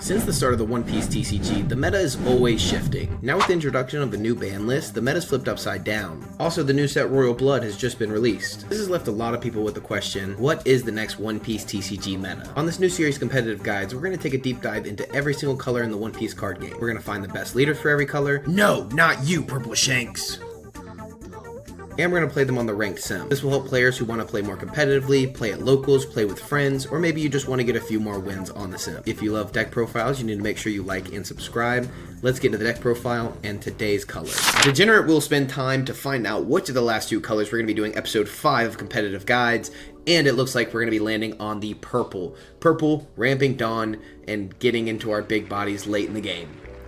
Since the start of the One Piece TCG, the meta is always shifting. Now with the introduction of the new ban list, the meta's flipped upside down. Also, the new set Royal Blood has just been released. This has left a lot of people with the question, what is the next One Piece TCG meta? On this new series competitive guides, we're going to take a deep dive into every single color in the One Piece card game. We're going to find the best leaders for every color. No, not you, Purple Shanks! And we're going to play them on the ranked sim. This will help players who want to play more competitively, play at locals, play with friends, or maybe you just want to get a few more wins on the sim. If you love deck profiles, you need to make sure you like and subscribe. Let's get into the deck profile and today's colors. Degenerate will spend time to find out which of the last two colors we're going to be doing episode 5 of competitive guides, and it looks like we're going to be landing on the purple. Purple, ramping Dawn, and getting into our big bodies late in the game.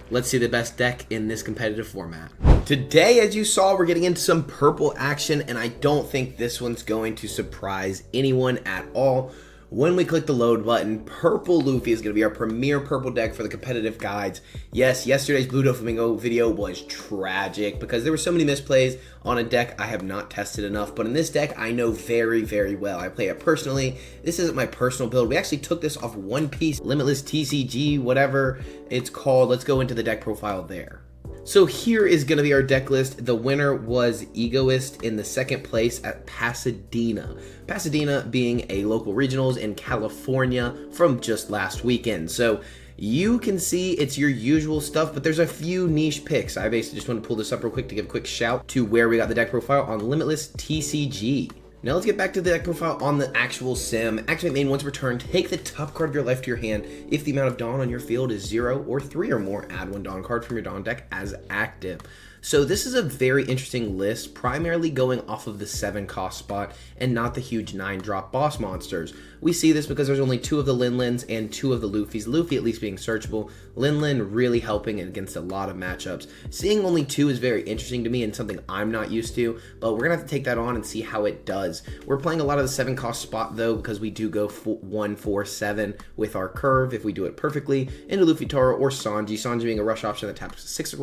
Let's see the best deck in this competitive format. Today, as you saw, we're getting into some purple action, and I don't think this one's going to surprise anyone at all. When we click the load button, Purple Luffy is going to be our premier purple deck for the competitive guides. Yes, yesterday's Blue Doflamingo video was tragic because there were so many misplays on a deck I have not tested enough, but in this deck I know very, very well. I play it personally. This isn't my personal build. We actually took this off One Piece, Limitless TCG, whatever it's called. Let's go into the deck profile there. So here is going to be our deck list. The winner was Egoist in the second place at Pasadena. Pasadena being a local regionals in California from just last weekend. So you can see it's your usual stuff, but there's a few niche picks. I basically just want to pull this up real quick to give a quick shout to where we got the deck profile on Limitless TCG. Now let's get back to the deck profile on the actual sim. Activate main once per turn. Take the top card of your life to your hand. If the amount of Dawn on your field is 0 or 3 or more, add 1 Dawn card from your Dawn deck as active. So this is a very interesting list, primarily going off of the 7 cost spot and not the huge 9 drop boss monsters. We see this because there's only 2 of the Linlins and 2 of the Luffys, Luffy at least being searchable, Linlin really helping against a lot of matchups. Seeing only 2 is very interesting to me and something I'm not used to, but we're going to have to take that on and see how it does. We're playing a lot of the 7 cost spot though because we do go 1, 4, 7 with our curve if we do it perfectly into Luffy, Taro, or Sanji. Sanji being a rush option that taps 6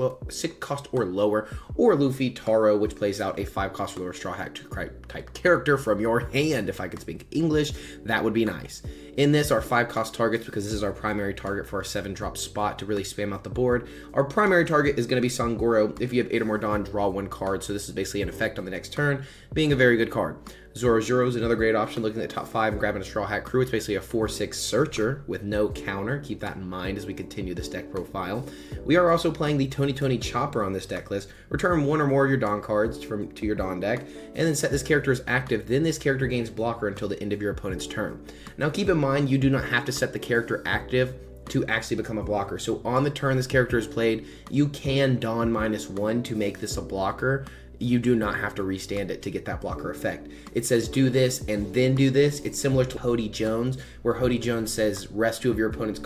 cost or lower, or Luffy, Taro, which plays out a 5 cost or lower Straw Hat type character from your hand. If I could speak English, that would be nice. In this, our 5 cost targets, because this is our primary target for our 7 drop spot to really spam out the board. Our primary target is going to be Sangoro. If you have 8 or more Dawn, draw 1 card. So this is basically an effect on the next turn, being a very good card. Zoro is another great option, looking at the top 5 and grabbing a Straw Hat crew. It's basically a 4/6 searcher with no counter. Keep that in mind as we continue this deck profile. We are also playing the Tony Chopper on this deck list. Return 1 or more of your Dawn cards to your Dawn deck, and then set this character as active. Then this character gains blocker until the end of your opponent's turn. Now keep in mind, you do not have to set the character active to actually become a blocker. So on the turn this character is played, you can Dawn -1 to make this a blocker. You do not have to restand it to get that blocker effect. It says do this and then do this. It's similar to Hody Jones, where Hody Jones says rest 2 of your opponent's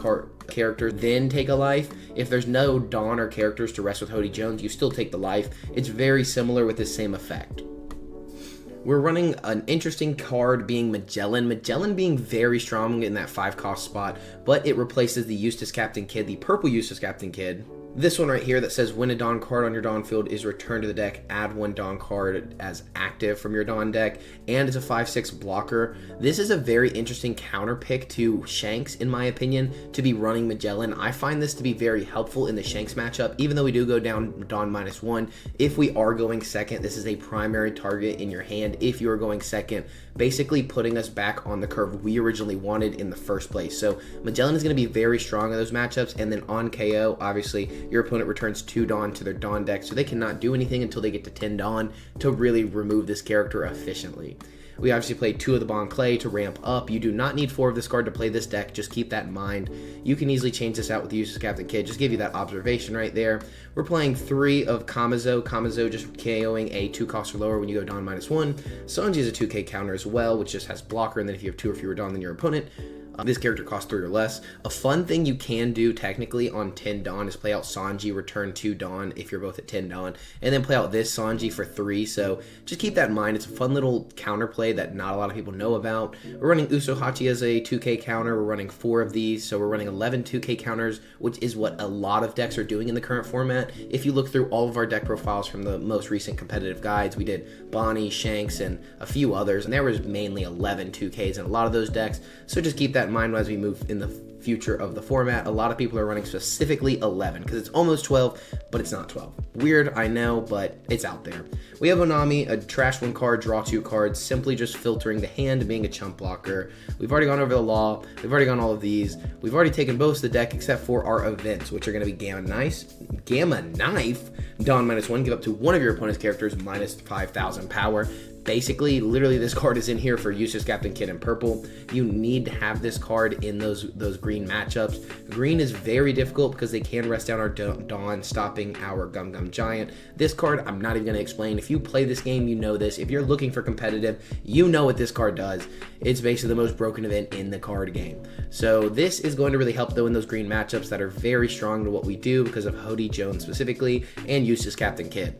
character, then take a life. If there's no Dawn or characters to rest with Hody Jones, you still take the life. It's very similar with the same effect. We're running an interesting card being Magellan. Magellan being very strong in that 5 cost spot, but it replaces the Eustace Captain Kidd, the purple Eustace Captain Kidd. This one right here that says when a Dawn card on your Dawn field is returned to the deck, add 1 Dawn card as active from your Dawn deck, and it's a 5/6 blocker. This is a very interesting counter pick to Shanks, in my opinion, to be running Magellan. I find this to be very helpful in the Shanks matchup, even though we do go down Dawn -1. If we are going second, this is a primary target in your hand if you are going second, basically putting us back on the curve we originally wanted in the first place. So Magellan is going to be very strong in those matchups, and then on KO, obviously, your opponent returns 2 Dawn to their Dawn deck, so they cannot do anything until they get to 10 Dawn to really remove this character efficiently. We obviously played 2 of the Bon Clay to ramp up. You do not need 4 of this card to play this deck, just keep that in mind. You can easily change this out with the Eustace Captain Kidd, just give you that observation right there. We're playing 3 of Kamazo. Kamazo just KOing a 2 cost or lower when you go Dawn -1. Sanji is a 2k counter as well, which just has blocker, and then if you have 2 or fewer Dawn than your opponent, this character costs 3 or less. A fun thing you can do technically on 10 Dawn is play out Sanji, return 2 Dawn if you're both at 10 Dawn, and then play out this Sanji for 3. So just keep that in mind. It's a fun little counterplay that not a lot of people know about. We're running Usohachi as a 2k counter. We're running 4 of these, so we're running 11 2k counters, which is what a lot of decks are doing in the current format. If you look through all of our deck profiles from the most recent competitive guides, we did Bonnie, Shanks, and a few others, and there was mainly 11 2ks in a lot of those decks. So just keep that in mind as we move in the future of the format. A lot of people are running specifically 11 because it's almost 12, but it's not 12. Weird, I know, but it's out there. We have Nami, a trash 1 card, draw 2 cards, simply just filtering the hand and being a chump blocker. We've already gone over the law. We've already gone all of these. We've already taken most of the deck except for our events, which are going to be Gamma Knife, Dawn -1, give up to one of your opponent's characters minus 5,000 power. Basically, literally, this card is in here for Usopp, Captain Kid, and purple. You need to have this card in those green matchups. Green is very difficult because they can rest down our Dawn, stopping our Gum Giant. This card, I'm not even going to explain. If you play this game, you know this. If you're looking for competitive, you know what this card does. It's basically the most broken event in the card game. So this is going to really help, though, in those green matchups that are very strong to what we do because of Hody Jones specifically and Usopp, Captain Kid.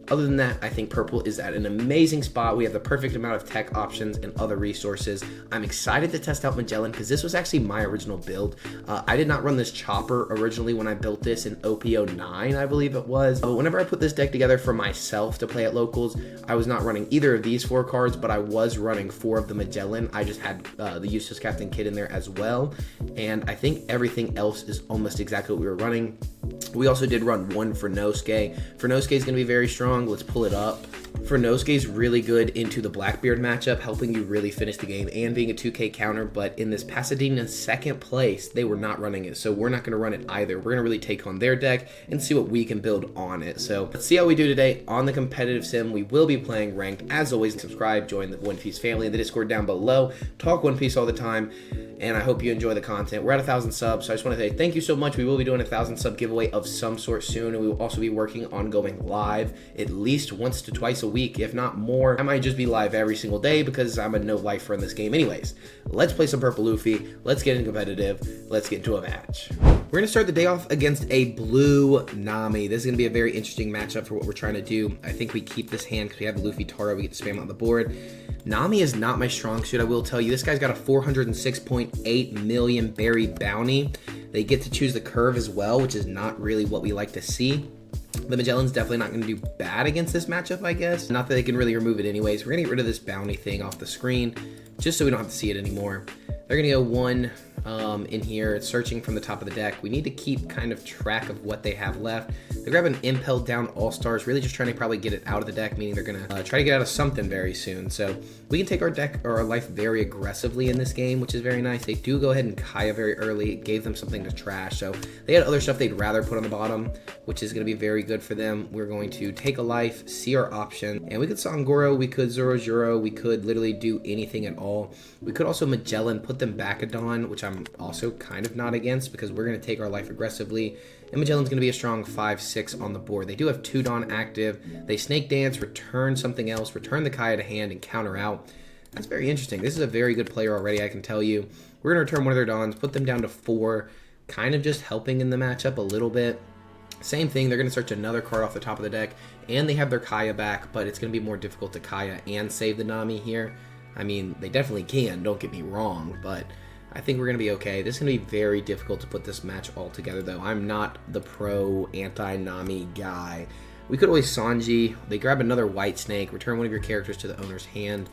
Other than that, I think purple is at an amazing spot. We have the perfect amount of tech options and other resources. I'm excited to test out Magellan because this was actually my original build. I did not run this chopper originally when I built this in OP10, I believe it was. But whenever I put this deck together for myself to play at locals, I was not running either of these 4 cards, but I was running 4 of the Magellan. I just had the Useless Captain Kid in there as well. And I think everything else is almost exactly what we were running. We also did run 1 for Nosuke. For Nosuke is going to be very strong. Let's pull it up. For Nosuke is really good into the Blackbeard matchup, helping you really finish the game and being a 2K counter. But in this Pasadena 2nd place, they were not running it. So we're not going to run it either. We're going to really take on their deck and see what we can build on it. So let's see how we do today on the competitive sim. We will be playing ranked. As always, subscribe, join the One Piece family in the Discord down below. Talk One Piece all the time. And I hope you enjoy the content. We're at 1,000 subs, so I just want to say thank you so much. We will be doing a 1,000 sub giveaway of some sort soon, and we will also be working on going live at least once to twice a week, if not more. I might just be live every single day because I'm a no-lifer in this game anyways. Let's play some Purple Luffy. Let's get in competitive. Let's get into a match. We're going to start the day off against a blue Nami. This is going to be a very interesting matchup for what we're trying to do. I think we keep this hand because we have Luffy Taro. We get to spam on the board. Nami is not my strong suit, I will tell you. This guy's got a 406.8 million berry bounty. They get to choose the curve as well, which is not really what we like to see. The Magellan's definitely not going to do bad against this matchup, I guess. Not that they can really remove it anyways. We're going to get rid of this bounty thing off the screen just so we don't have to see it anymore. They're going to go 1 in here. It's searching from the top of the deck. We need to keep kind of track of what they have left. They grab an Impel down All-Stars, really just trying to probably get it out of the deck, meaning they're going to try to get out of something very soon. So we can take our deck or our life very aggressively in this game, which is very nice. They do go ahead and Kaya very early. It gave them something to trash. So they had other stuff they'd rather put on the bottom, which is going to be very good for them. We're going to take a life, see our option, and we could Sangoro, we could Zoro, we could literally do anything at all. We could also Magellan, put them back a Dawn, which I'm also kind of not against because we're going to take our life aggressively. And Magellan's going to be a strong 5-6 on the board. They do have 2 Dawn active. They Snake Dance, return something else, return the Kaya to hand, and counter out. That's very interesting. This is a very good player already, I can tell you. We're going to return one of their Dawns, put them down to 4, kind of just helping in the matchup a little bit. Same thing, they're going to search another card off the top of the deck, and they have their Kaya back, but it's going to be more difficult to Kaya and save the Nami here. I mean, they definitely can, don't get me wrong, but I think we're going to be okay. This is going to be very difficult to put this match all together, though. I'm not the pro anti-Nami guy. We could always Sanji. They grab another White Snake, return one of your characters to the owner's hand.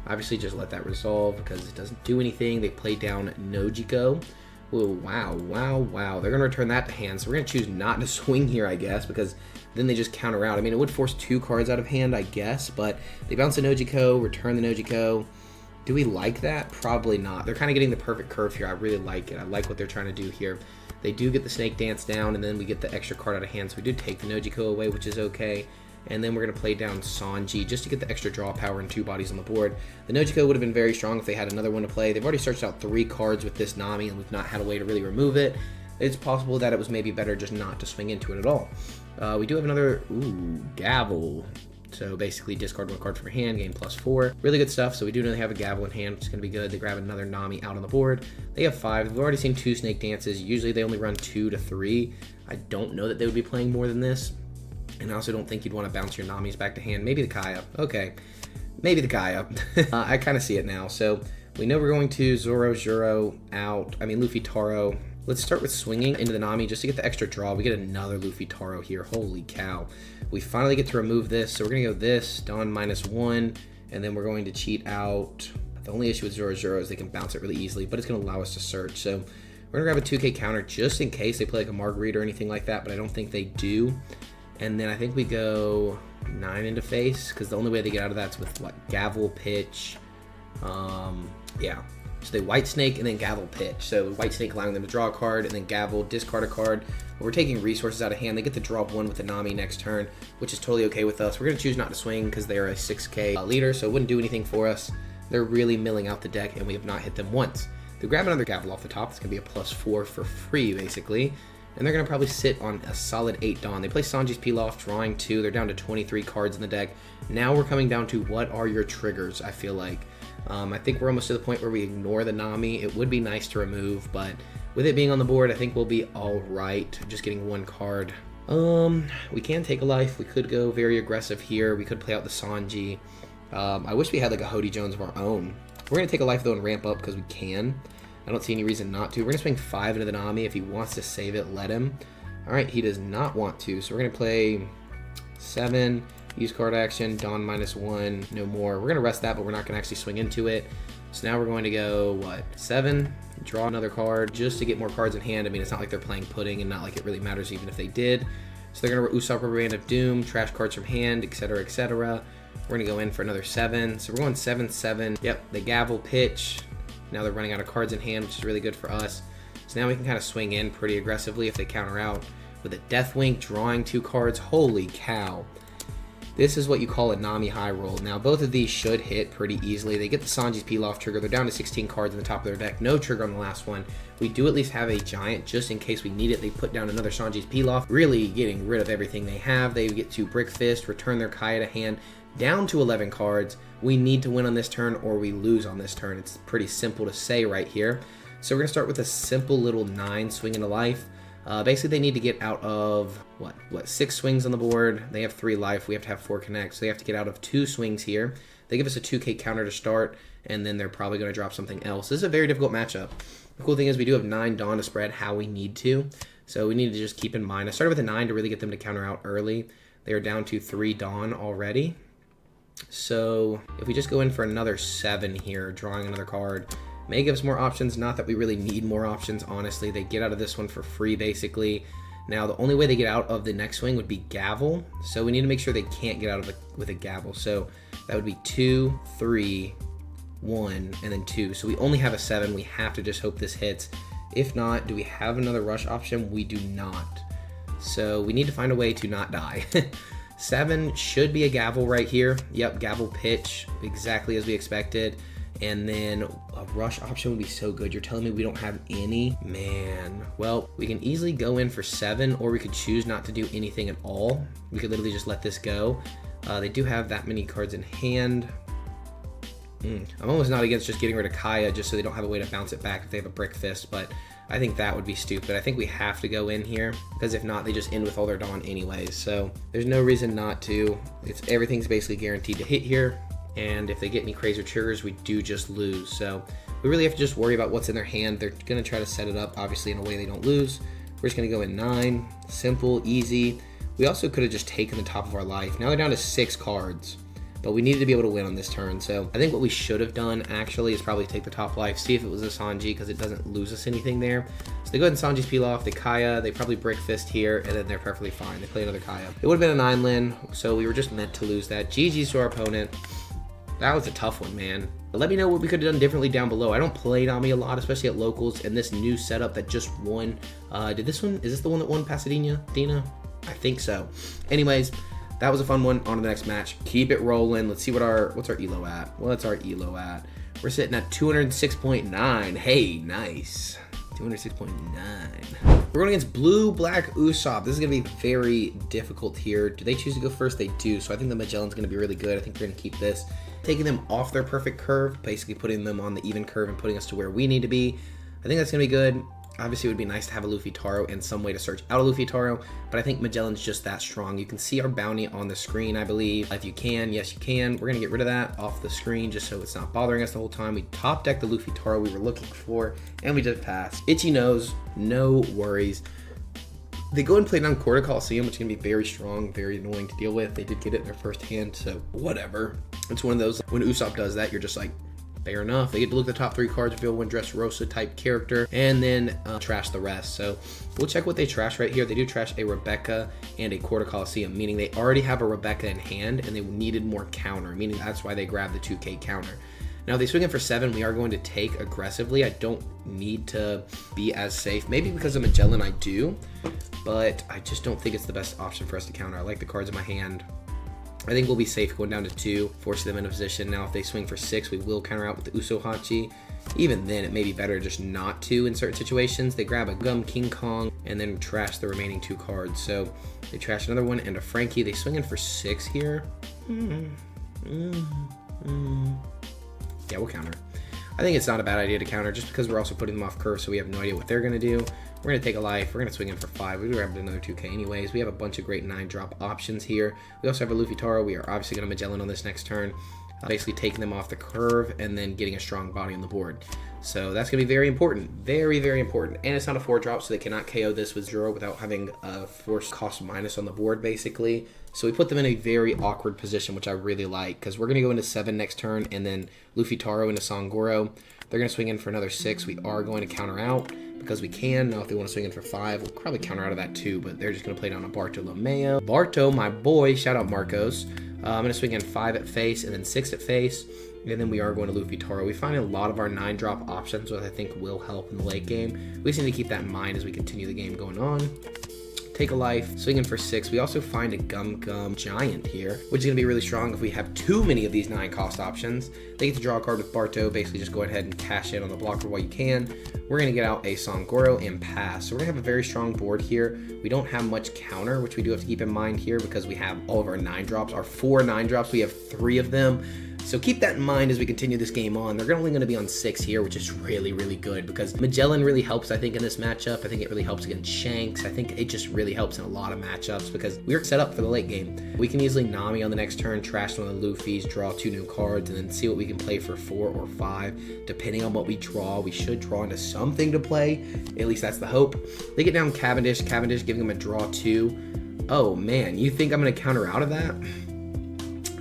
Obviously, just let that resolve because it doesn't do anything. They play down Nojiko. Whoa, wow. They're going to return that to hand, so we're going to choose not to swing here, I guess, because then they just counter out. I mean, it would force 2 cards out of hand, I guess, but they bounce the Nojiko, return the Nojiko. Do we like that? Probably not. They're kind of getting the perfect curve here. I really like it. I like what they're trying to do here. They do get the Snake Dance down, and then we get the extra card out of hand. So we do take the Nojiko away, which is okay. And then we're going to play down Sanji just to get the extra draw power and 2 bodies on the board. The Nojiko would have been very strong if they had another one to play. They've already searched out 3 cards with this Nami, and we've not had a way to really remove it. It's possible that it was maybe better just not to swing into it at all. We do have another, Gavel. So basically discard 1 card from your hand, gain +4. Really good stuff. So we do know they have a Gavel in hand, which is going to be good. They grab another Nami out on the board. They have 5. We've already seen 2 Snake Dances. Usually they only run 2 to 3. I don't know that they would be playing more than this. And I also don't think you'd want to bounce your Namis back to hand. Maybe the Kaya. Okay. Maybe the Kaya. I kind of see it now. So we know we're going to Luffy Taro. Let's start with swinging into the Nami just to get the extra draw. We get another Luffy Taro here. Holy cow. We finally get to remove this. So we're going to go this, Dawn -1, and then we're going to cheat out. The only issue with Zoro is they can bounce it really easily, but it's going to allow us to search. So We're gonna grab a 2K counter just in case they play like a Margarita or anything like that, but I don't think they do. And then I think we go 9 into face, because the only way they get out of that's with what? Gavel, pitch. Yeah. So they White Snake and then Gavel pitch. So White Snake allowing them to draw a card, and then Gavel discard a card. But we're taking resources out of hand. They get to draw 1 with the Nami next turn, which is totally okay with us. We're going to choose not to swing because they are a 6K leader, so it wouldn't do anything for us. They're really milling out the deck, and we have not hit them once. They grab another Gavel off the top. It's going to be a +4 for free, basically. And they're going to probably sit on a solid 8 Dawn. They play Sanji's Pilaf, drawing 2. They're down to 23 cards in the deck. Now we're coming down to what are your triggers, I feel like. I think we're almost to the point where we ignore the Nami. It would be nice to remove, but with it being on the board, I think we'll be all right. Just getting 1 card. We can take a life. We could go very aggressive here. We could play out the Sanji. I wish we had like a Hody Jones of our own. We're going to take a life though and ramp up because we can. I don't see any reason not to. We're going to swing 5 into the Nami. If he wants to save it, let him. All right, he does not want to, so we're going to play 7, use card action, Dawn -1, no more. We're going to rest that, but we're not going to actually swing into it. So now we're going to go, what, 7, draw another card just to get more cards in hand. I mean, it's not like they're playing pudding and not like it really matters even if they did. So they're going to Usopp Rubber Band of Doom, trash cards from hand, etc., etc. We're going to go in for another 7. So we're going 7, 7. Yep, the Gavel pitch. Now they're running out of cards in hand, which is really good for us. So now we can kind of swing in pretty aggressively if they counter out with a Deathwink, drawing 2 cards. Holy cow. This is what you call a Nami high roll. Now, both of these should hit pretty easily. They get the Sanji's Pilaf trigger. They're down to 16 cards in the top of their deck. No trigger on the last one. We do at least have a Giant just in case we need it. They put down another Sanji's Pilaf, really getting rid of everything they have. They get to Brick Fist, return their Kaya to hand, down to 11 cards. We need to win on this turn or we lose on this turn. It's pretty simple to say right here. So we're going to start with a simple little 9 swing into life. Basically, they need to get out of, what, 6 swings on the board. They have 3 life. We have to have 4 connect. So they have to get out of 2 swings here. They give us a 2K counter to start, and then they're probably going to drop something else. This is a very difficult matchup. The cool thing is we do have 9 Dawn to spread how we need to. So we need to just keep in mind. I started with a 9 to really get them to counter out early. They are down to 3 Dawn already. So if we just go in for another 7 here, drawing another card, may give us more options. Not that we really need more options, honestly. They get out of this one for free, basically. Now, the only way they get out of the next swing would be Gavel. So we need to make sure they can't get out of it with a Gavel. So that would be 2, 3, 1, and then 2. So we only have a 7. We have to just hope this hits. If not, do we have another rush option? We do not. So we need to find a way to not die. 7 should be a Gavel right here. Yep, Gavel pitch, exactly as we expected. And then a rush option would be so good. You're telling me we don't have any? Man. Well, we can easily go in for 7, or we could choose not to do anything at all. We could literally just let this go. They do have that many cards in hand. I'm almost not against just getting rid of Kaya just so they don't have a way to bounce it back if they have a Brick Fist, but I think that would be stupid. I think we have to go in here, because if not, they just end with all their Dawn anyways. So there's no reason not to. Everything's basically guaranteed to hit here. And if they get any crazier triggers, we do just lose. So we really have to just worry about what's in their hand. They're going to try to set it up, obviously, in a way they don't lose. We're just going to go in 9. Simple, easy. We also could have just taken the top of our life. Now they're down to 6 cards. But we needed to be able to win on this turn. So I think what we should have done, actually, is probably take the top life, see if it was a Sanji, because it doesn't lose us anything there. So they go ahead and Sanji's Pilaf, they Kaya, they probably Brick Fist here, and then they're perfectly fine. They play another Kaya. It would have been a 9 Lin, so we were just meant to lose that. GG's to our opponent. That was a tough one, man. But let me know what we could have done differently down below. I don't play Nami a lot, especially at locals, and this new setup that just won. Is this the one that won Pasadena? Dina? I think so. Anyways, that was a fun one. On to the next match. Keep it rolling. Let's see what's our elo at? What's our elo at? We're sitting at 206.9. Hey, nice. 206.9. We're going against Blue Black Usopp. This is going to be very difficult here. Do they choose to go first? They do. So I think the Magellan's going to be really good. I think we're going to keep this. Taking them off their perfect curve, basically putting them on the even curve and putting us to where we need to be. I think that's going to be good. Obviously, it would be nice to have a Luffy Taro and some way to search out a Luffy Taro, but I think Magellan's just that strong. You can see our bounty on the screen, I believe. If you can, yes, you can. We're going to get rid of that off the screen just so it's not bothering us the whole time. We top decked the Luffy Taro we were looking for, and we just passed. Itchy nose, no worries. They go and play down Quarter Coliseum, which is going to be very strong, very annoying to deal with. They did get it in their first hand, so whatever. It's one of those, when Usopp does that, you're just like, Fair enough. They get to look at the top 3 cards, reveal one Dressrosa type character, and then trash the rest. So we'll check what they trash right here. They do trash a Rebecca and a Quarter Coliseum, meaning they already have a Rebecca in hand and they needed more counter, meaning that's why they grabbed the 2K counter. Now, if they swing in for 7, we are going to take aggressively. I don't need to be as safe. Maybe because of Magellan I do, but I just don't think it's the best option for us to counter. I like the cards in my hand. I think we'll be safe going down to 2, forcing them into position. Now, if they swing for 6, we will counter out with the Usohachi. Even then, it may be better just not to in certain situations. They grab a Gum King Kong and then trash the remaining 2 cards. So they trash another one and a Frankie. They swing in for 6 here. Yeah, we'll counter. I think it's not a bad idea to counter just because we're also putting them off curve, so we have no idea what they're going to do. We're going to take a life. We're going to swing in for 5. We grabbed another 2K anyways. We have a bunch of great 9-drop options here. We also have a Luffy Taro. We are obviously going to Magellan on this next turn, basically taking them off the curve and then getting a strong body on the board. So that's going to be very important. Very, very important. And it's not a 4-drop, so they cannot KO this with 0 without having a force cost minus on the board, basically. So we put them in a very awkward position, which I really like, because we're going to go into 7 next turn, and then Luffy Taro into Sangoro. They're going to swing in for another 6. We are going to counter out because we can. Now, if they want to swing in for 5, we'll probably counter out of that too, but they're just going to play down a Bartolomeo. Barto, my boy, shout out Marcos. I'm going to swing in 5 at face and then 6 at face. And then we are going to Luffy Taro. We find a lot of our 9-drop options, which I think will help in the late game. We just need to keep that in mind as we continue the game going on. Take a life, swing in for 6. We also find a Gum Gum Giant here, which is going to be really strong if we have too many of these 9-cost options. They get to draw a card with Barto, basically just go ahead and cash in on the blocker while you can. We're going to get out a Sangoro and pass. So we're going to have a very strong board here. We don't have much counter, which we do have to keep in mind here because we have all of our 9-drops. Our 4 9-drops, we have 3 of them. So keep that in mind as we continue this game on. They're only going to be on 6 here, which is really, really good because Magellan really helps, I think, in this matchup. I think it really helps against Shanks. I think it just really helps in a lot of matchups because we're set up for the late game. We can easily Nami on the next turn, trash one of the Luffy's, draw 2 new cards, and then see what we can play for 4 or 5. Depending on what we draw, we should draw into something to play. At least that's the hope. They get down Cavendish. Cavendish giving them a draw 2. Oh, man. You think I'm going to counter out of that?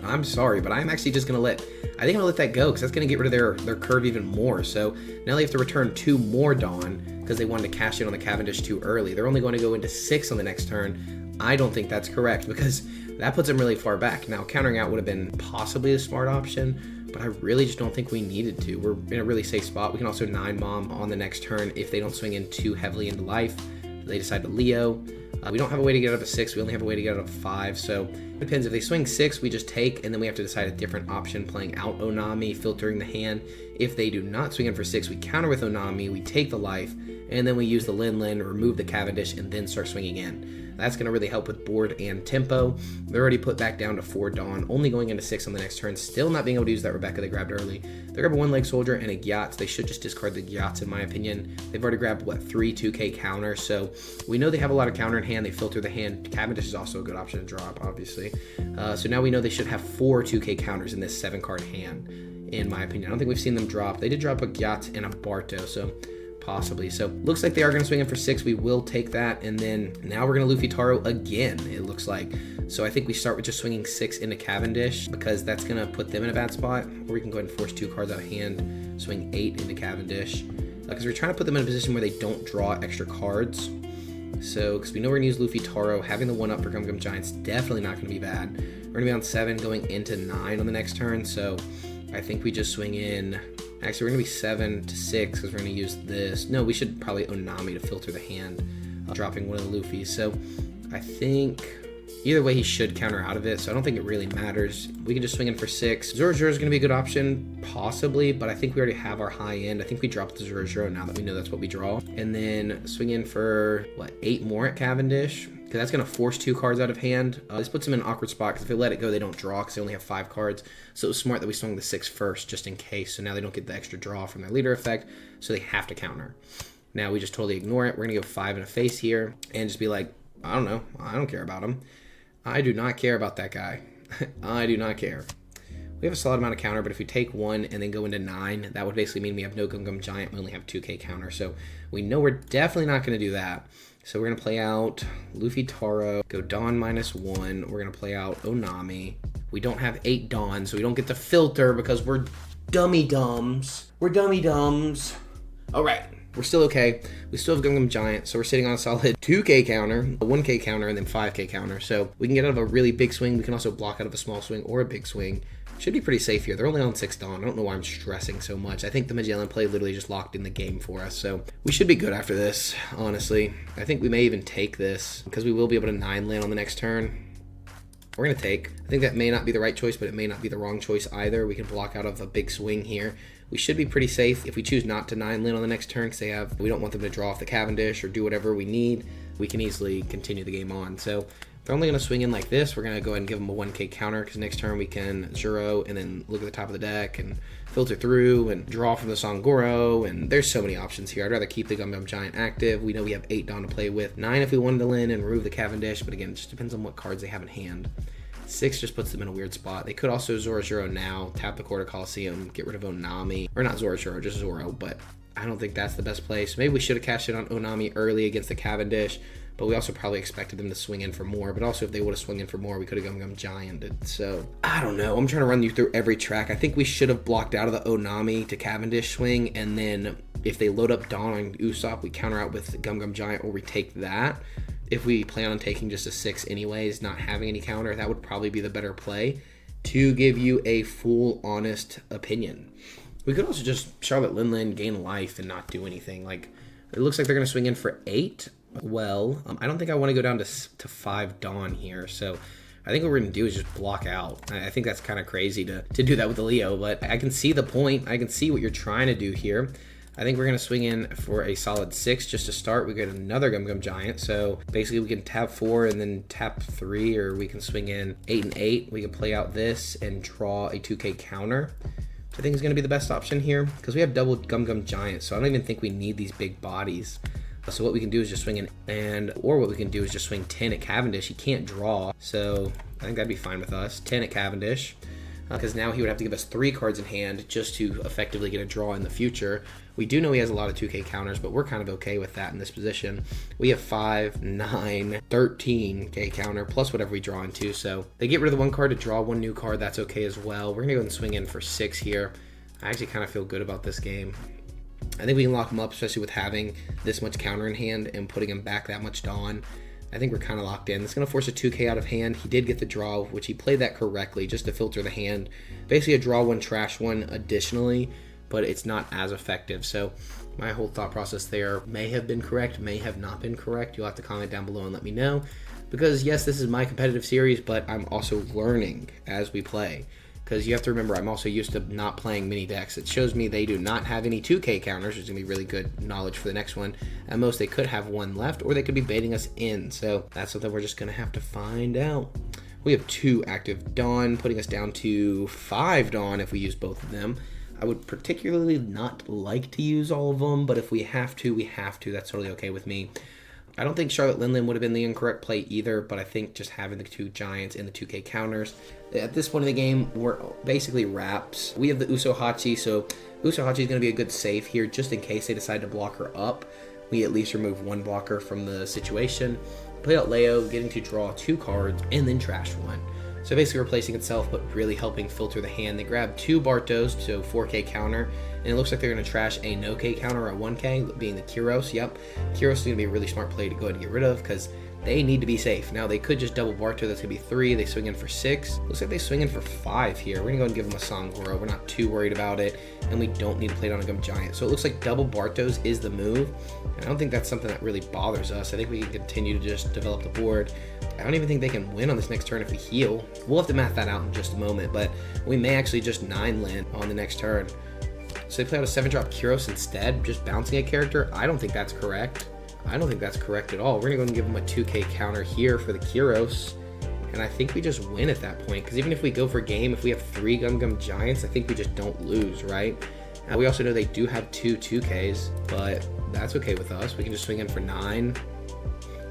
I'm sorry, but I'm actually just going to I think I'm going to let that go because that's going to get rid of their curve even more. So now they have to return 2 more Dawn because they wanted to cash in on the Cavendish too early. They're only going to go into 6 on the next turn. I don't think that's correct because that puts them really far back. Now, countering out would have been possibly a smart option, but I really just don't think we needed to. We're in a really safe spot. We can also 9-bomb on the next turn if they don't swing in too heavily into life. They decide to Leo. We don't have a way to get out of a 6. We only have a way to get out of 5. So it depends. If they swing 6, we just take, and then we have to decide a different option, playing out Onami, filtering the hand. If they do not swing in for 6, we counter with Onami, we take the life, and then we use the Lin, remove the Cavendish, and then start swinging in. That's going to really help with board and tempo. They're already put back down to 4 Dawn, only going into 6 on the next turn, still not being able to use that Rebecca they grabbed early. They grab a 1-leg soldier and a Gyatz. They should just discard the Gyatz in my opinion. They've already grabbed, 3 2K counters, so we know they have a lot of counter in hand. They filter the hand. Cavendish is also a good option to drop, obviously. So now we know they should have 4 2K counters in this 7-card hand, in my opinion. I don't think we've seen them drop. They did drop a Gyatz and a Barto, so possibly. So looks like they are going to swing in for 6. We will take that, and then now we're going to Luffy Taro again, it looks like. So I think we start with just swinging 6 into Cavendish because that's going to put them in a bad spot, or we can go ahead and force 2 cards out of hand, swing 8 into Cavendish because we're trying to put them in a position where they don't draw extra cards. So because we know we're going to use Luffy Taro, having the 1-up for Gum Gum Giant's definitely not going to be bad. We're going to be on 7 going into 9 on the next turn, so I think we just swing in. Actually, we're going to be 7 to 6 because we're going to use this. No, we should probably Onami to filter the hand, dropping one of the Luffy's. So I think either way he should counter out of it, so I don't think it really matters. We can just swing in for 6. Zoro is going to be a good option, possibly, but I think we already have our high end. I think we dropped the Zoro now that we know that's what we draw. And then swing in for, 8 more at Cavendish? Because that's going to force 2 cards out of hand. This puts them in an awkward spot because if they let it go, they don't draw because they only have 5 cards. So it was smart that we swung the 6 first just in case. So now they don't get the extra draw from their leader effect, so they have to counter. Now we just totally ignore it. We're going to go 5 in a face here and just be like, I don't know. I don't care about him. I do not care about that guy. I do not care. We have a solid amount of counter, but if we take 1 and then go into 9, that would basically mean we have no Gum Gum Giant. We only have 2K counter. So we know we're definitely not going to do that. So we're going to play out Luffy Taro, go Dawn -1. We're going to play out Onami. We don't have 8 Dawn, so we don't get to filter because we're dummy dumbs. We're dummy dumbs. All right. We're still okay. We still have Gum Gum Giant, so we're sitting on a solid 2k counter, a 1k counter, and then 5k counter. So we can get out of a really big swing. We can also block out of a small swing or a big swing. Should be pretty safe here. They're only on 6 Dawn. I don't know why I'm stressing so much. I think the Magellan play literally just locked in the game for us. So we should be good after this, honestly. I think we may even take this because we will be able to 9 land on the next turn. We're going to take. I think that may not be the right choice, but it may not be the wrong choice either. We can block out of a big swing here. We should be pretty safe if we choose not to 9 land on the next turn because we don't want them to draw off the Cavendish or do whatever we need. We can easily continue the game on. So they're only going to swing in like this. We're going to go ahead and give them a 1k counter because next turn we can 0 and then look at the top of the deck and filter through and draw from the Songoro. And there's so many options here. I'd rather keep the Gum Gum Giant active. We know we have 8 Dawn to play with. 9 if we wanted to land and remove the Cavendish. But again, it just depends on what cards they have in hand. 6 just puts them in a weird spot. They could also Zoro now, tap the Quarter Coliseum, get rid of Onami. Or not Zoro, just Zoro, but I don't think that's the best play. So maybe we should have cashed in on Onami early against the Cavendish, but we also probably expected them to swing in for more. But also if they would have swung in for more, we could have Gum Gum Gianted. So I don't know. I'm trying to run you through every track. I think we should have blocked out of the Onami to Cavendish swing, and then if they load up Dawn on Usopp, we counter out with Gum Gum Giant or we take that. If we plan on taking just a 6 anyways, not having any counter, that would probably be the better play to give you a full, honest opinion. We could also just Charlotte Linlin, gain life, and not do anything. Like, it looks like they're going to swing in for 8. Well, I don't think I want to go down to 5 Dawn here, so I think what we're going to do is just block out. I think that's kind of crazy to do that with the Leo, but I can see the point. I can see what you're trying to do here. I think we're going to swing in for a solid 6 just to start. We get another Gum Gum Giant. So basically we can tap 4 and then tap 3, or we can swing in 8 and 8. We can play out this and draw a 2k counter, which I think is going to be the best option here because we have double Gum Gum Giant. So I don't even think we need these big bodies. So what we can do is just swing in, or what we can do is just swing 10 at Cavendish. He can't draw, so I think that'd be fine with us. 10 at Cavendish. Because now he would have to give us 3 cards in hand just to effectively get a draw in the future. We do know he has a lot of 2k counters, but we're kind of okay with that in this position. We have 5, 9, 13k counter, plus whatever we draw into. So they get rid of the 1 card to draw 1 new card. That's okay as well. We're going to go and swing in for 6 here. I actually kind of feel good about this game. I think we can lock him up, especially with having this much counter in hand and putting him back that much Dawn. I think we're kind of locked in. It's going to force a 2k out of hand. He did get the draw, which he played that correctly just to filter the hand. Basically a draw 1, trash 1 additionally, but it's not as effective. So my whole thought process there may have been correct, may have not been correct. You'll have to comment down below and let me know. Because yes, this is my competitive series, but I'm also learning as we play. Because you have to remember, I'm also used to not playing mini decks. It shows me they do not have any 2k counters, which is going to be really good knowledge for the next one. At most, they could have 1 left, or they could be baiting us in. So that's something we're just going to have to find out. We have 2 active Dawn, putting us down to 5 Dawn if we use both of them. I would particularly not like to use all of them, but if we have to, we have to. That's totally okay with me. I don't think Charlotte Linlin would have been the incorrect play either, but I think just having the 2 Giants and the 2k counters. At this point in the game, we're basically wraps. We have the Usohachi, so Usohachi is going to be a good save here just in case they decide to block her up. We at least remove 1 blocker from the situation. Play out Leo, getting to draw 2 cards, and then trash 1. So basically replacing itself, but really helping filter the hand. They grab 2 Bartos, so 4k counter, and it looks like they're going to trash a no K counter or a 1k, being the Kyros. Yep, Kyros is going to be a really smart play to go ahead and get rid of because they need to be safe. Now they could just double Barto, that's going to be 3. They swing in for 6. Looks like they swing in for 5 here. We're going to go and give them a Songoro. We're not too worried about it, and we don't need to play it on a Gum Giant. So it looks like double Bartos is the move, and I don't think that's something that really bothers us. I think we can continue to just develop the board. I don't even think they can win on this next turn if we heal. We'll have to math that out in just a moment, but we may actually just 9 land on the next turn. So they play out a 7-drop Kyros instead, just bouncing a character. I don't think that's correct. I don't think that's correct at all. We're going to go and give them a 2k counter here for the Kyros, and I think we just win at that point, because even if we go for game, if we have 3 Gum Gum Giants, I think we just don't lose, right? We also know they do have 2 2ks, but that's okay with us. We can just swing in for 9.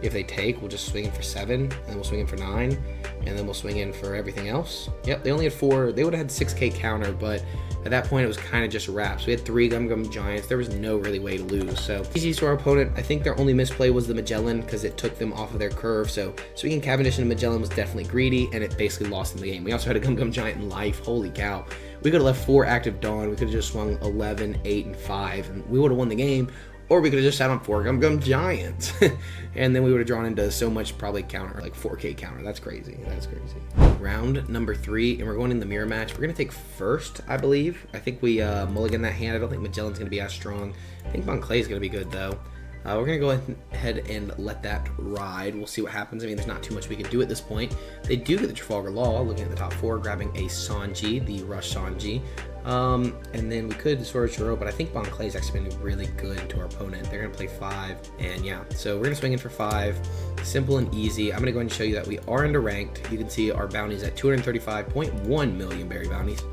If they take, we'll just swing in for 7, and then we'll swing in for 9, and then we'll swing in for everything else. Yep, they only had 4. They would have had 6k counter, but at that point, it was kind of just wraps. We had 3 Gum Gum Giants. There was no really way to lose. So easy to our opponent. I think their only misplay was the Magellan because it took them off of their curve. So swinging Cavendish and Magellan was definitely greedy, and it basically lost them the game. We also had a Gum Gum Giant in life. Holy cow. We could have left 4 active Dawn. We could have just swung 11, 8, and 5, and we would have won the game. Or we could have just sat on 4 Gum Gum Giants. And then we would have drawn into so much probably counter, like 4K counter. That's crazy. That's crazy. Round number 3, and we're going in the mirror match. We're going to take first, I believe. I think we mulligan that hand. I don't think Magellan's going to be as strong. I think Bon Clay's going to be good, though. We're going to go ahead and let that ride. We'll see what happens. I mean, there's not too much we can do at this point. They do get the Trafalgar Law, looking at the top 4, grabbing a Sanji, the Rush Sanji. And then we could Sword Shiro, but I think Bon Clay's actually been really good to our opponent. They're going to play 5, and yeah. So we're going to swing in for 5. Simple and easy. I'm going to go ahead and show you that we are underranked. You can see our bounties at 235.1 million berry bounties.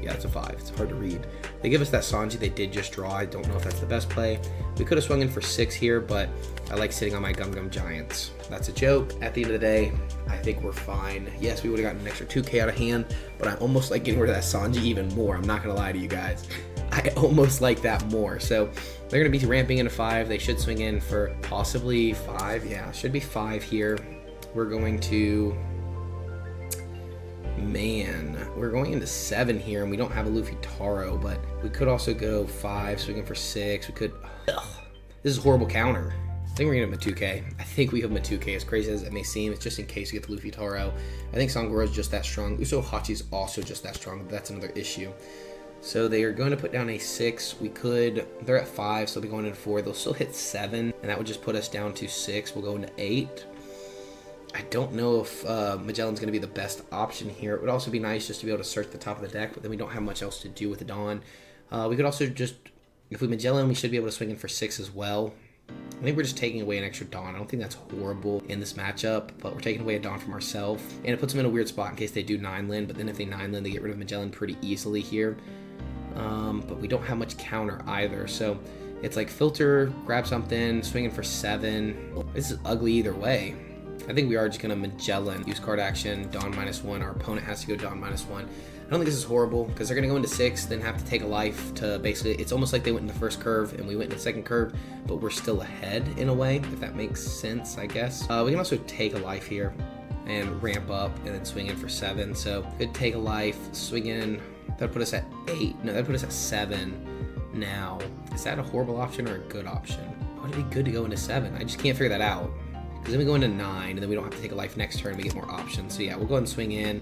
Yeah, it's a 5. It's hard to read. They give us that Sanji they did just draw. I don't know if that's the best play. We could have swung in for 6 here, but I like sitting on my Gum Gum Giants. That's a joke. At the end of the day, I think we're fine. Yes, we would have gotten an extra 2K out of hand, but I almost like getting rid of that Sanji even more. I'm not going to lie to you guys. I almost like that more. So they're going to be ramping into 5. They should swing in for possibly 5. Yeah, should be 5 here. We're going to... Man, we're going into 7 here, and we don't have a Luffy Taro, but we could also go 5, swinging for 6. We could... Ugh, this is a horrible counter. I think we're going to have a 2K. I think we have a 2K, as crazy as it may seem. It's just in case we get the Luffy Taro. I think Sangoro is just that strong. Usopp Hachi's also just that strong, but that's another issue. So they are going to put down a 6. We could... They're at 5, so they'll be going into 4. They'll still hit 7, and that would just put us down to 6. We'll go into 8. I don't know if Magellan's going to be the best option here. It would also be nice just to be able to search the top of the deck, but then we don't have much else to do with the Dawn. We could also just, if we Magellan, we should be able to swing in for 6 as well. I think we're just taking away an extra Dawn. I don't think that's horrible in this matchup, but we're taking away a Dawn from ourselves. And it puts them in a weird spot in case they do 9-land, but then if they 9-land, they get rid of Magellan pretty easily here. But we don't have much counter either, so it's like filter, grab something, swing in for 7. This is ugly either way. I think we are just going to Magellan, use card action, Dawn -1. Our opponent has to go Dawn -1. I don't think this is horrible because they're going to go into 6, then have to take a life to basically, it's almost like they went in the first curve and we went in the second curve, but we're still ahead in a way, if that makes sense, I guess. We can also take a life here and ramp up and then swing in for 7. So could take a life, swing in, that'd put us at 8. No, that'd put us at 7 now. Is that a horrible option or a good option? Would it be good to go into 7? I just can't figure that out. Because then we go into 9, and then we don't have to take a life next turn. We get more options. So yeah, we'll go ahead and swing in.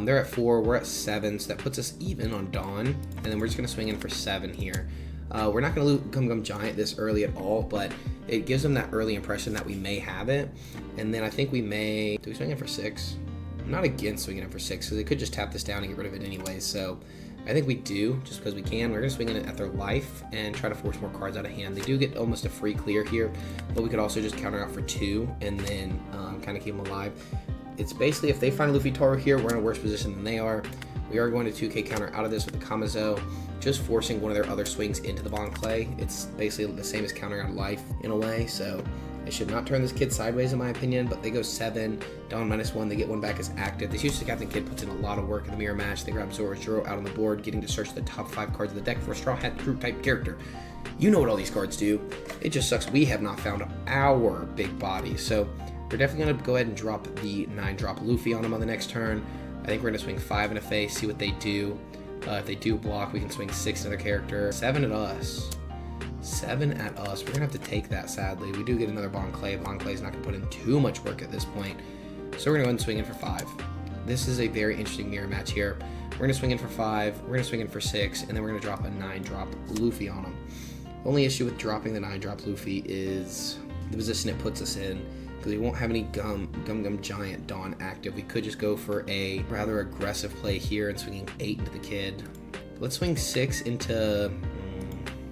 They're at 4. We're at 7, so that puts us even on Dawn. And then we're just going to swing in for 7 here. We're not going to loot Gum Gum Giant this early at all, but it gives them that early impression that we may have it. And then I think we may... Do we swing in for 6? I'm not against swinging in for 6, because they could just tap this down and get rid of it anyway. So I think we do, just because we can. We're going to swing in at their life and try to force more cards out of hand. They do get almost a free clear here, but we could also just counter out for 2 and then kind of keep them alive. It's basically, if they find Luffy Taro here, we're in a worse position than they are. We are going to 2K counter out of this with the Kamazo, just forcing one of their other swings into the Bon Clay. It's basically the same as countering out life in a way, so I should not turn this kid sideways in my opinion, but they go 7, Dawn -1, they get 1 back as active. This usually Captain Kid puts in a lot of work in the mirror match. They grab Zoro Jiro out on the board, getting to search the top 5 cards of the deck for a Straw Hat Crew type character. You know what all these cards do. It just sucks we have not found our big body. So we're definitely going to go ahead and drop the 9-drop Luffy on him on the next turn. I think we're going to swing 5 in a face, see what they do. If they do block, we can swing 6 to their character. 7 at us. 7 at us. We're going to have to take that, sadly. We do get another Bon Clay. Bon Clay's not going to put in too much work at this point. So we're going to go ahead and swing in for 5. This is a very interesting mirror match here. We're going to swing in for 5. We're going to swing in for 6. And then we're going to drop a 9-drop Luffy on him. The only issue with dropping the 9-drop Luffy is the position it puts us in, because we won't have any Gum Gum Giant Dawn active. We could just go for a rather aggressive play here and swinging 8 into the kid. Let's swing 6 into...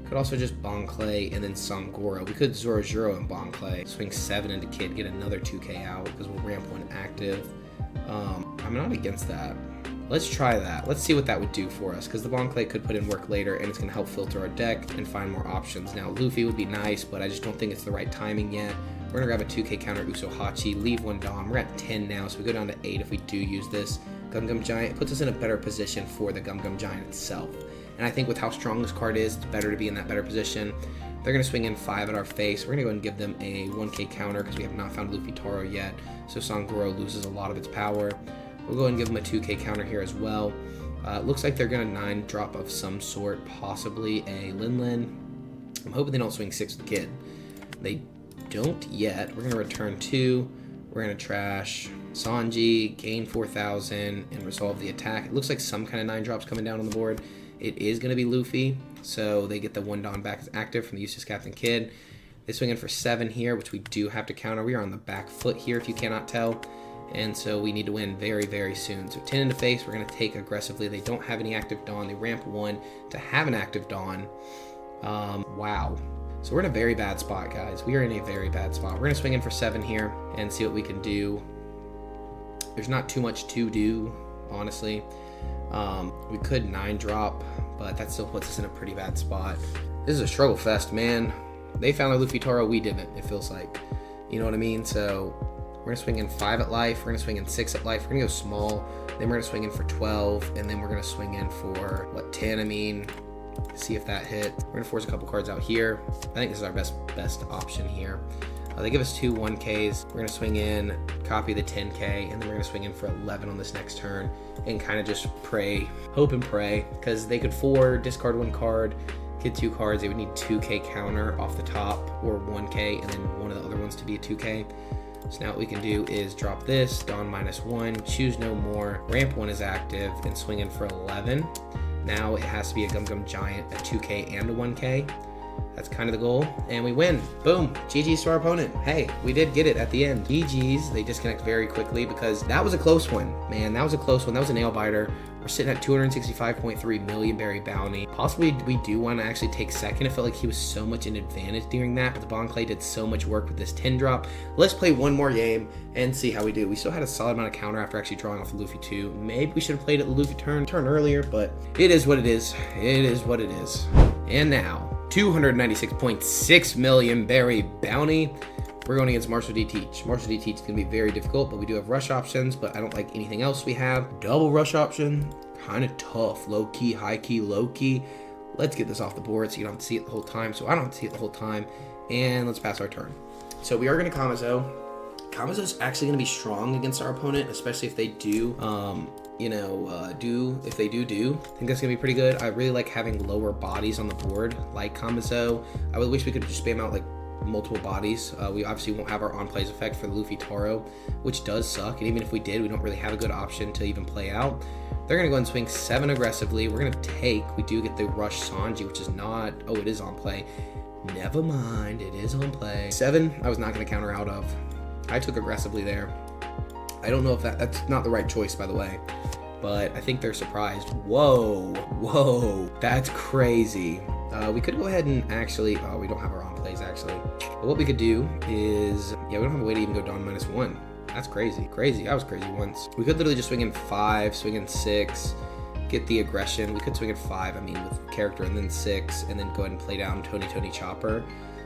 Could also just Bon Clay and then Sangoro. We could Zoro Jiro and Bon Clay. Swing 7 into kid, get another 2K out because we'll ramp 1 active. I'm not against that. Let's try that. Let's see what that would do for us, because the Bon Clay could put in work later and it's going to help filter our deck and find more options. Now, Luffy would be nice, but I just don't think it's the right timing yet. We're going to grab a 2K counter Usopp Hachi, leave 1 Dom. We're at 10 now, so we go down to 8 if we do use this. Gum Gum Giant puts us in a better position for the Gum Gum Giant itself. And I think with how strong this card is, it's better to be in that better position. They're going to swing in 5 at our face. We're going to go ahead and give them a 1K counter because we have not found Luffy Taro yet. So Sangoro loses a lot of its power. We'll go ahead and give them a 2K counter here as well. Looks like they're going to 9-drop of some sort, possibly a Lin. I'm hoping they don't swing 6 with the kid. They don't yet. We're going to return 2. We're going to trash Sanji, gain 4,000, and resolve the attack. It looks like some kind of 9-drops coming down on the board. It is going to be Luffy, so they get the 1 Don back as active from the Useless Captain Kid. They swing in for 7 here, which we do have to counter. We are on the back foot here, if you cannot tell. And so we need to win very, very soon. So 10 in the face, we're going to take aggressively. They don't have any active Dawn. They ramp 1 to have an active Dawn. Wow. So we're in a very bad spot, guys. We are in a very bad spot. We're going to swing in for 7 here and see what we can do. There's not too much to do, honestly. We could 9-drop, but that still puts us in a pretty bad spot. This is a struggle fest, man. They found their Luffy Toro, we didn't, it feels like. You know what I mean? So we're going to swing in 5 at life. We're going to swing in 6 at life. We're going to go small. Then we're going to swing in for 12. And then we're going to swing in for, 10? I mean, see if that hit. We're going to force a couple cards out here. I think this is our best option here. They give us 2 1Ks. We're going to swing in, copy the 10K, and then we're going to swing in for 11 on this next turn and kind of just pray, hope and pray, because they could 4, discard 1 card, get 2 cards. They would need 2K counter off the top or 1K, and then one of the other ones to be a 2K. So now what we can do is drop this, Dawn -1, choose no more, ramp 1 is active, and swing in for 11. Now it has to be a Gum Gum Giant, a 2K and a 1K. That's kind of the goal, and we win. Boom. GG's to our opponent. Hey, we did get it at the end. GG's. They disconnect very quickly because that was a close one. Man, that was a close one. That was a nail biter. We're sitting at 265.3 million berry bounty. Possibly we do want to actually take second. It felt like he was so much in advantage during that, but the Bon Clay did so much work with this 10 drop. Let's play one more game and see how we do. We still had a solid amount of counter after actually drawing off the Luffy 2. Maybe we should have played at the Luffy turn earlier, but it is what it is. It is what it is. And now, 296.6 million berry bounty. We're going against Marshall D. Teach. Marshall D. Teach is going to be very difficult, but we do have rush options, but I don't like anything else we have. Double rush option, kind of tough. Low key, high key, low key. Let's get this off the board so you don't have to see it the whole time, so I don't have to see it the whole time. And let's pass our turn. So we are going to Kamazo. Kamazo's actually going to be strong against our opponent, especially if they do, if they do. I think that's going to be pretty good. I really like having lower bodies on the board, like Kamazo. I would wish we could just spam out like multiple bodies. We obviously won't have our on plays effect for the Luffy Taro, which does suck. And even if we did, we don't really have a good option to even play out. They're going to go and swing 7 aggressively. We're going to take. We do get the Rush Sanji, which is not. Oh, it is on play. Never mind. It is on play. 7, I was not going to counter out of. I took aggressively there. I don't know if that's not the right choice, by the way, but I think they're surprised. Whoa, that's crazy. We could go ahead and actually, we don't have our on plays actually. But what we could do is, we don't have a way to even go Dawn -1. That's crazy. I was crazy once. We could literally just swing in 5, swing in 6, get the aggression. We could swing in 5, with character, and then 6, and then go ahead and play down Tony Chopper.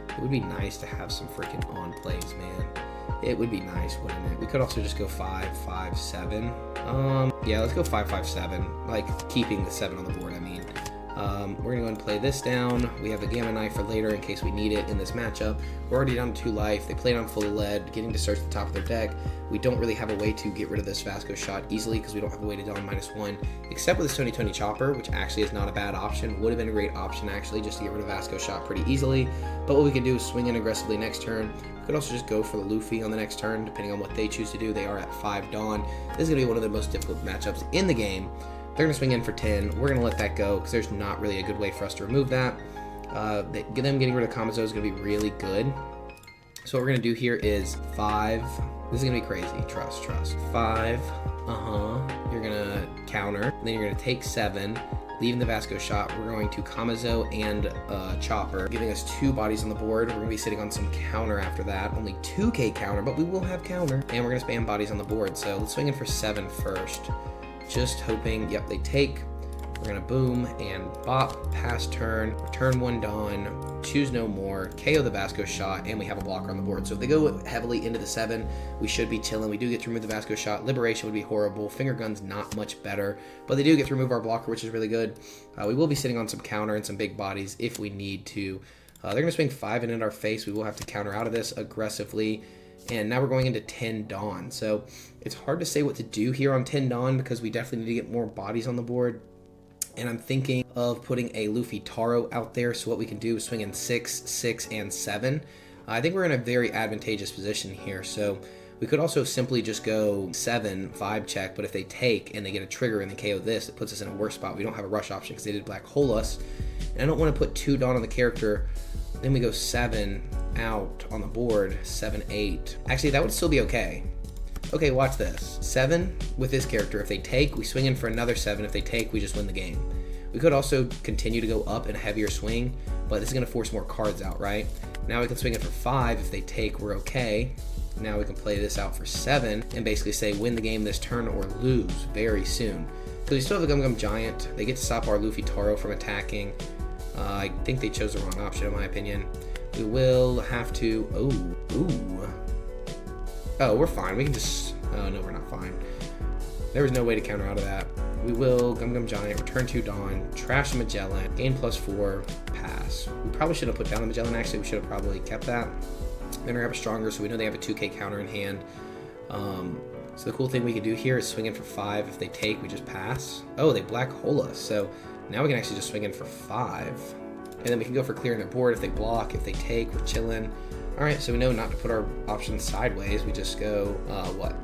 It would be nice to have some freaking on plays, man. It would be nice, wouldn't it? We could also just go 5, 5, 7. Let's go 5, 5, 7. Like, keeping the 7 on the board, We're going to go and play this down. We have a Gamma Knife for later in case we need it in this matchup. We're already down to 2 life. They played on fully lead, getting to search the top of their deck. We don't really have a way to get rid of this Vasco shot easily because we don't have a way to Dawn -1, except with this Tony Chopper, which actually is not a bad option. Would have been a great option, actually, just to get rid of Vasco shot pretty easily. But what we can do is swing in aggressively next turn. We could also just go for the Luffy on the next turn, depending on what they choose to do. They are at 5 Dawn. This is going to be one of the most difficult matchups in the game. They're going to swing in for 10. We're going to let that go because there's not really a good way for us to remove that. Them getting rid of Kamazo is going to be really good. So what we're going to do here is 5. This is going to be crazy. Trust. 5. You're going to counter. Then you're going to take 7. Leaving the Vasco shot, we're going to Kamazo and Chopper, giving us 2 bodies on the board. We're going to be sitting on some counter after that. Only 2K counter, but we will have counter. And we're going to spam bodies on the board. So let's swing in for 7 first. Just hoping, yep, they take. We're going to boom and bop, pass turn, return 1 Dawn, choose no more, KO the Vasco shot, and we have a blocker on the board. So if they go heavily into the 7, we should be chilling. We do get to remove the Vasco shot. Liberation would be horrible. Finger gun's not much better, but they do get to remove our blocker, which is really good. We will be sitting on some counter and some big bodies if we need to. They're going to swing 5 in our face. We will have to counter out of this aggressively. And now we're going into 10 Dawn. So it's hard to say what to do here on 10 Dawn because we definitely need to get more bodies on the board. And I'm thinking of putting a Luffy Taro out there. So what we can do is swing in 6, 6, and 7. I think we're in a very advantageous position here. So we could also simply just go 7, 5 check, but if they take and they get a trigger and they KO this, it puts us in a worse spot. We don't have a rush option because they did black hole us. And I don't want to put 2 Dawn on the character. Then we go 7 out on the board, 7, 8. Actually, that would still be okay. Okay, watch this. 7 with this character. If they take, we swing in for another 7. If they take, we just win the game. We could also continue to go up in a heavier swing, but this is going to force more cards out, right? Now we can swing in for 5. If they take, we're okay. Now we can play this out for 7 and basically say win the game this turn or lose very soon. So we still have a Gum Gum Giant. They get to stop our Luffy Taro from attacking. I think they chose the wrong option in my opinion. We will have to, oh, we're fine. We can just, oh no, we're not fine. There was no way to counter out of that. We will Gum Gum Giant, return 2 Dawn, trash the Magellan, gain +4, pass. We probably should have put down the Magellan actually. We should have probably kept that. Then we grab a Stronger, so we know they have a 2k counter in hand. So the cool thing we can do here is swing in for 5. If they take, we just pass. Oh, they black hole us. So now we can actually just swing in for 5. And then we can go for clearing their board if they block. If they take, we're chilling. All right, so we know not to put our options sideways. We just go, what?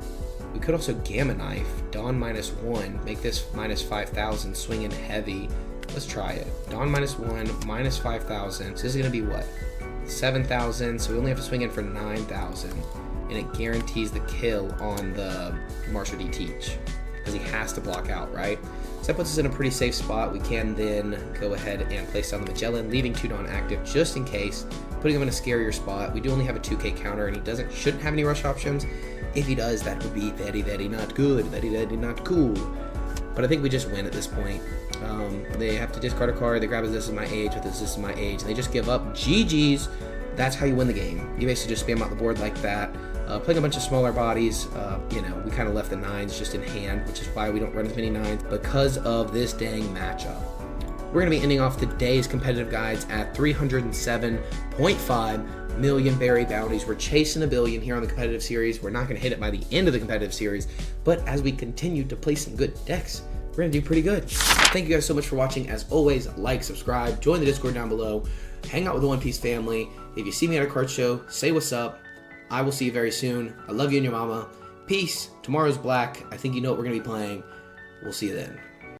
We could also Gamma Knife, Dawn -1, make this -5,000, swing in heavy. Let's try it. Dawn -1, -5,000. So this is gonna be what? 7,000, so we only have to swing in for 9,000, and it guarantees the kill on the Marshall D. Teach, because he has to block out, right? So that puts us in a pretty safe spot. We can then go ahead and place down the Magellan, leaving 2 Dawn active just in case, putting him in a scarier spot. We do only have a 2k counter, and he shouldn't have any rush options. If he does, that would be very, very not good, very, very not cool. But I think we just win at this point. They have to discard a card. They grab This Is My Age with This Is My Age, and they just give up. GG's. That's how you win the game. You basically just spam out the board like that. Playing a bunch of smaller bodies, you know, we kind of left the 9s just in hand, which is why we don't run as many 9s, because of this dang matchup. We're going to be ending off today's competitive guides at 307.5 million berry bounties. We're chasing 1 billion here on the competitive series. We're not going to hit it by the end of the competitive series, but as we continue to play some good decks, we're going to do pretty good. Thank you guys so much for watching. As always, like, subscribe, join the Discord down below, hang out with the One Piece family. If you see me at a card show, say what's up. I will see you very soon. I love you and your mama. Peace. Tomorrow's black. I think you know what we're going to be playing. We'll see you then.